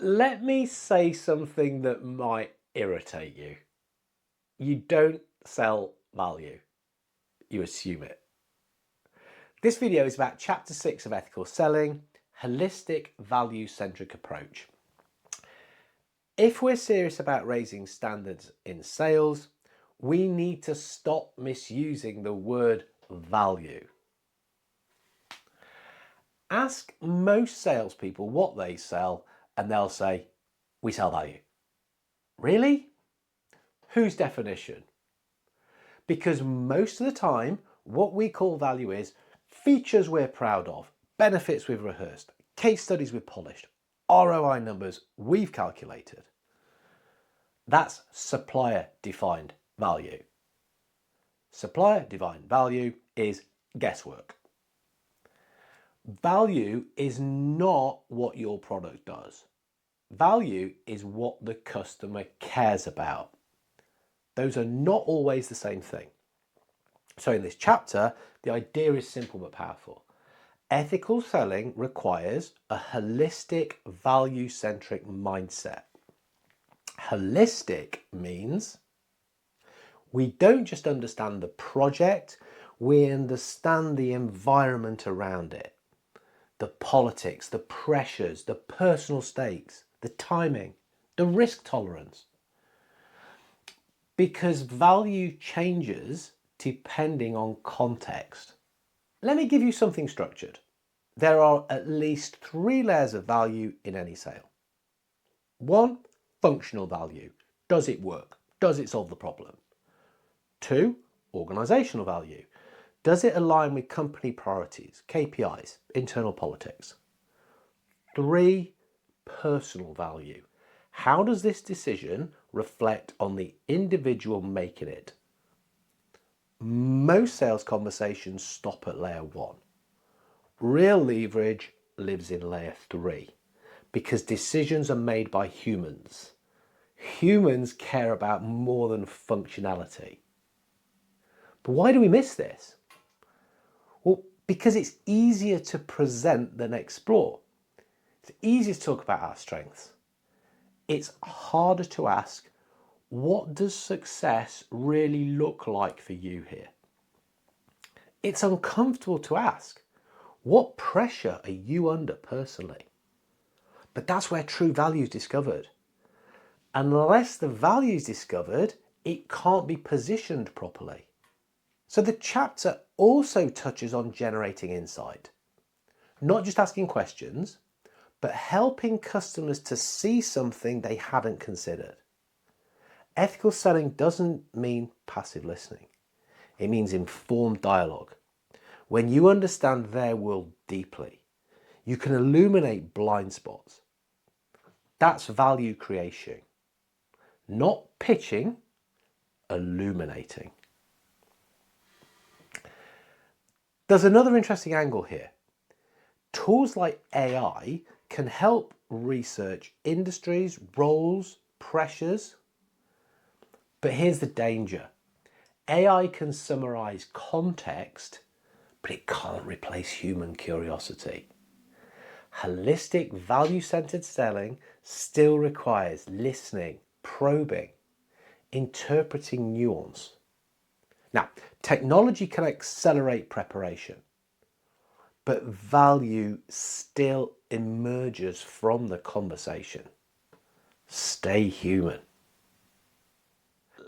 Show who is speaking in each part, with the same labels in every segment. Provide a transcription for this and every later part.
Speaker 1: Let me say something that might irritate you. You don't sell value, you assume it. This video is about Chapter 6 of Ethical Selling, Holistic Value-Centric Approach. If we're serious about raising standards in sales, we need to stop misusing the word value. Ask most salespeople what they sell and they'll say, we sell value. Really? Whose definition? Because most of the time, what we call value is features we're proud of, benefits we've rehearsed, case studies we've polished, ROI numbers we've calculated. That's supplier-defined value. Supplier-defined value is guesswork. Value is not what your product does. Value is what the customer cares about. Those are not always the same thing. So in this chapter, the idea is simple but powerful. Ethical selling requires a holistic, value-centric mindset. Holistic means we don't just understand the project, we understand the environment around it. The politics, the pressures, the personal stakes, the timing, the risk tolerance. Because value changes depending on context. Let me give you something structured. There are at least 3 layers of value in any sale. 1, functional value. Does it work? Does it solve the problem? 2, organizational value. Does it align with company priorities, KPIs, internal politics? 3, personal value. How does this decision reflect on the individual making it? Most sales conversations stop at layer 1. Real leverage lives in layer 3 because decisions are made by humans. Humans care about more than functionality. But why do we miss this? Well, because it's easier to present than explore. It's easier to talk about our strengths. It's harder to ask, what does success really look like for you here? It's uncomfortable to ask, what pressure are you under personally? But that's where true value is discovered. Unless the value is discovered, it can't be positioned properly. So the chapter also touches on generating insight. Not just asking questions, but helping customers to see something they hadn't considered. Ethical selling doesn't mean passive listening. It means informed dialogue. When you understand their world deeply, you can illuminate blind spots. That's value creation. Not pitching, illuminating. There's another interesting angle here. Tools like AI can help research industries, roles, pressures. But here's the danger. AI can summarize context, but it can't replace human curiosity. Holistic, value-centered selling still requires listening, probing, interpreting nuance. Now, technology can accelerate preparation, but value still emerges from the conversation. Stay human.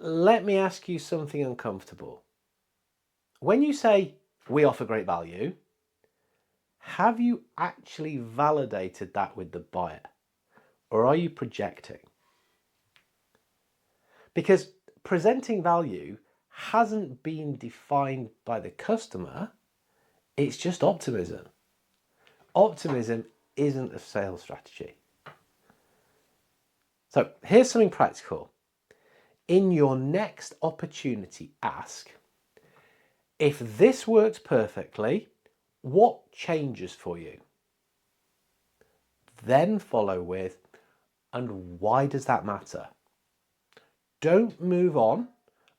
Speaker 1: Let me ask you something uncomfortable. When you say, we offer great value, have you actually validated that with the buyer? Or are you projecting? Because presenting value hasn't been defined by the customer, it's just optimism. Optimism isn't a sales strategy. So here's something practical. In your next opportunity, ask, if this works perfectly, what changes for you? Then follow with, and why does that matter? Don't move on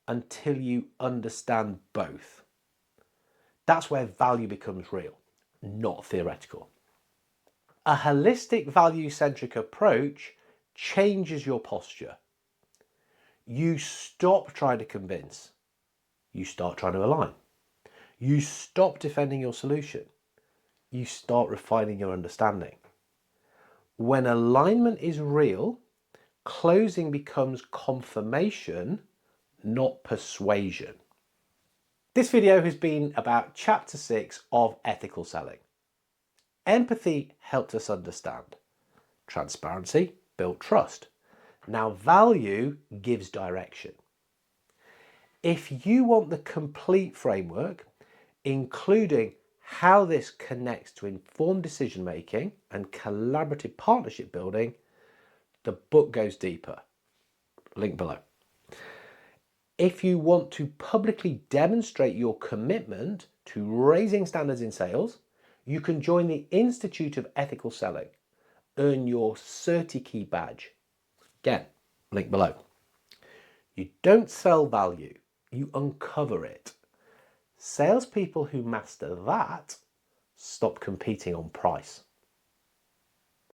Speaker 1: until you understand both. That's where value becomes real, not theoretical. A holistic value-centric approach changes your posture. You stop trying to convince. You start trying to align. You stop defending your solution. You start refining your understanding. When alignment is real, closing becomes confirmation, not persuasion. This video has been about Chapter 6 of Ethical Selling. Empathy helped us understand. Transparency built trust. Now value gives direction. If you want the complete framework, including how this connects to informed decision making and collaborative partnership building, the book goes deeper. Link below. If you want to publicly demonstrate your commitment to raising standards in sales, you can join the Institute of Ethical Selling. Earn your CertiKey badge. Again, link below. You don't sell value, you uncover it. Salespeople who master that stop competing on price.